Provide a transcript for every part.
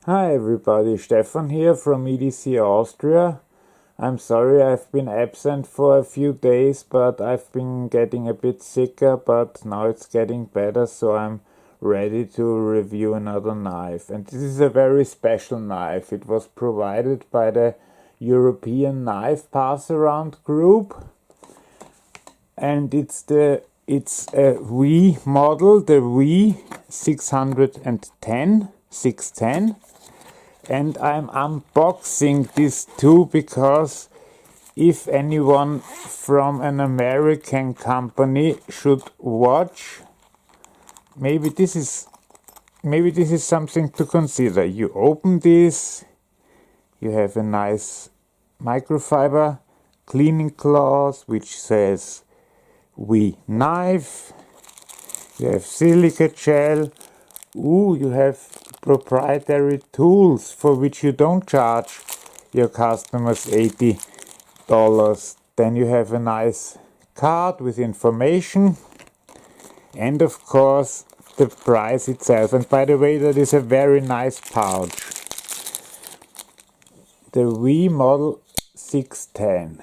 Hi everybody, Stefan here from EDC Austria. I'm sorry I've been absent for a few days, but I've been getting a bit sicker, but now it's getting better, so I'm ready to review another knife. And this is a very special knife. It was provided by the European Knife Passaround group, and it's a V model, the V610, 610. And I'm unboxing this too because if anyone from an American company should watch, maybe this is something to consider. You open this, you have a nice microfiber cleaning cloth which says "We Knife." You have silica gel. You have proprietary tools for which you don't charge your customers $80. Then you have a nice card with information and of course the price itself. And by the way, that is a very nice pouch. The V model 610.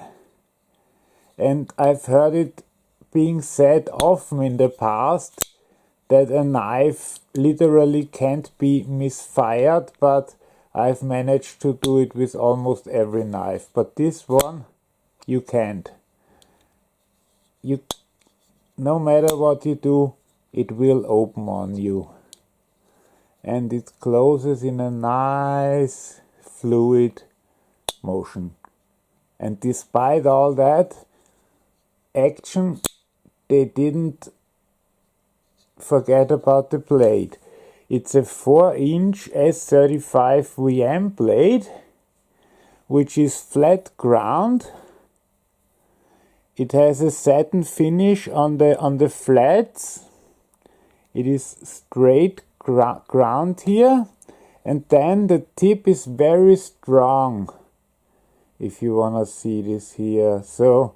And I've heard it being said often in the past that a knife literally can't be misfired, but I've managed to do it with almost every knife. But this one, you can't. No matter what you do, it will open on you. And it closes in a nice fluid motion. And despite all that action, they didn't forget about the blade. It's a 4-inch S35 VM blade, which is flat ground. It has a satin finish on the flats. It is straight ground here, and then the tip is very strong. If you wanna see this here, so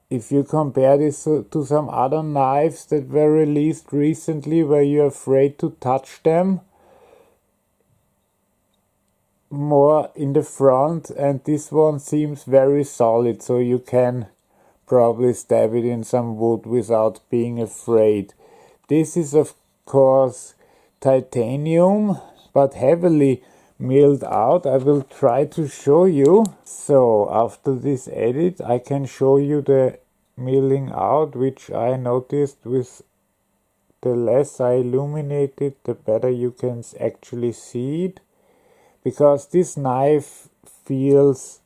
if you compare this to some other knives that were released recently where you're afraid to touch them more in the front, and this one seems very solid, so you can probably stab it in some wood without being afraid. This is of course titanium, but heavily milled out. I will try to show you. So after this edit I can show you the milling out, which I noticed with the less I illuminate it, the better you can actually see it, because this knife feels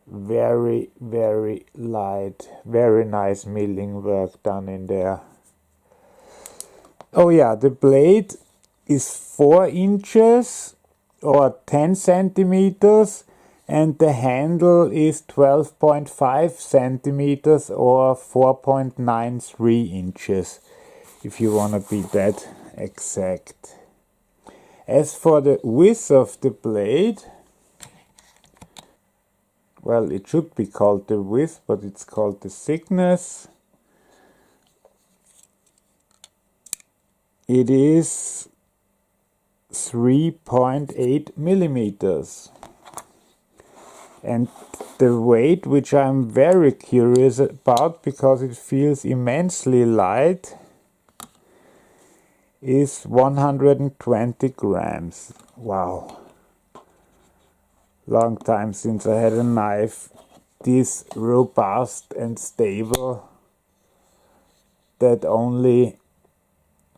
very, very light. Very nice milling work done in there. Oh yeah, the blade is 4 inches or 10 centimeters, and the handle is 12.5 centimeters or 4.93 inches, if you want to be that exact. As for the width of the blade, well, it should be called the width, but it's called the thickness. It is 3.8 millimeters. And the weight, which I'm very curious about because it feels immensely light, is 120 grams. Wow. Long time since I had a knife this robust and stable that only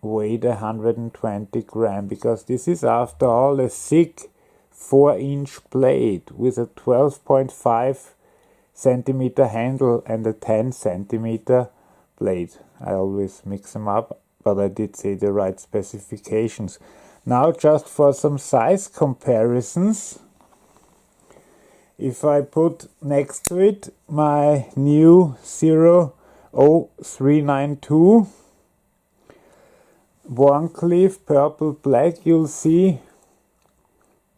weighed 120 grams, because this is after all a thick 4-inch blade with a 12.5 centimeter handle and a 10 centimeter blade. I always mix them up, but I did say the right specifications. Now just for some size comparisons, if I put next to it my new 00392 Warncliffe purple black, you'll see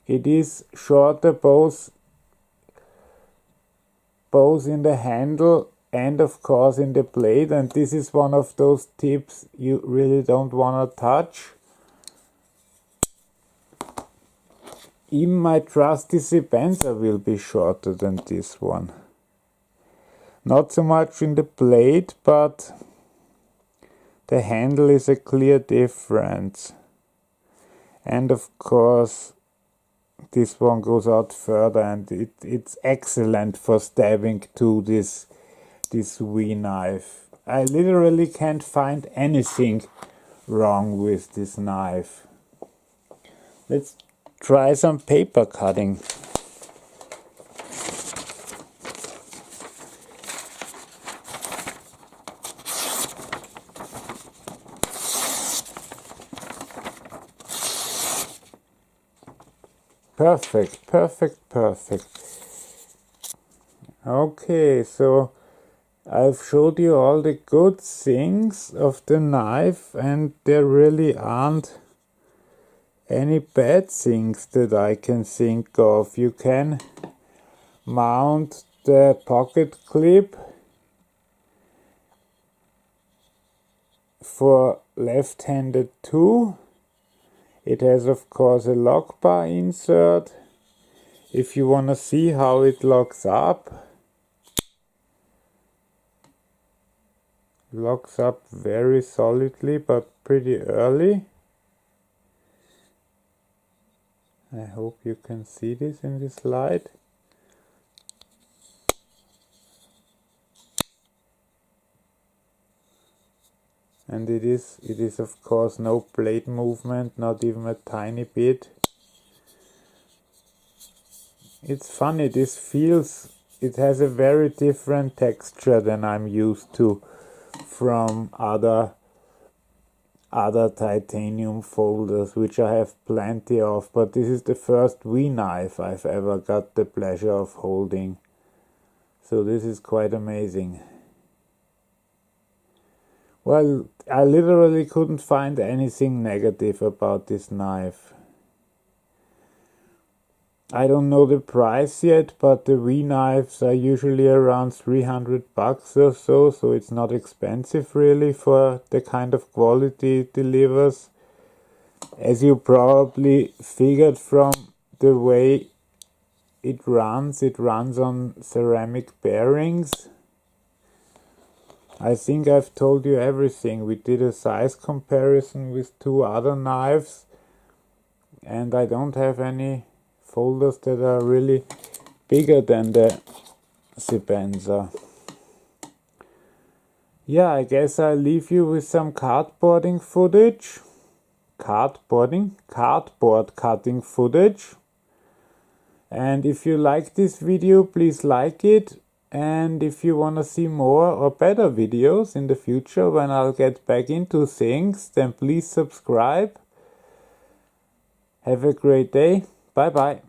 it is shorter both in the handle and of course in the blade, and this is one of those tips you really don't want to touch. Even my trusty Sebenza will be shorter than this one. Not so much in the blade, but the handle is a clear difference. And of course, this one goes out further, and it's excellent for stabbing to this V knife. I literally can't find anything wrong with this knife. Let's try some paper cutting. Perfect, perfect, perfect. Okay, so I've showed you all the good things of the knife, and there really aren't any bad things that I can think of. You can mount the pocket clip for left-handed too. It has of course a lock bar insert. If you want to see how it locks up, locks up very solidly but pretty early. I hope you can see this in this light. And it is of course no blade movement, not even a tiny bit. It's funny, this feels, it has a very different texture than I'm used to from other titanium folders, which I have plenty of, but this is the first V knife I've ever got the pleasure of holding. So this is quite amazing. Well, I literally couldn't find anything negative about this knife. I don't know the price yet, but the V knives are usually around 300 bucks or so, so it's not expensive really for the kind of quality it delivers. As you probably figured from the way it runs on ceramic bearings. I think I've told you everything. We did a size comparison with two other knives, and I don't have any folders that are really bigger than the Sebenza. Yeah, I guess I'll leave you with some cardboarding footage. Cardboard cutting footage. And if you like this video, please like it. And if you want to see more or better videos in the future when I'll get back into things, then please subscribe. Have a great day. Bye bye.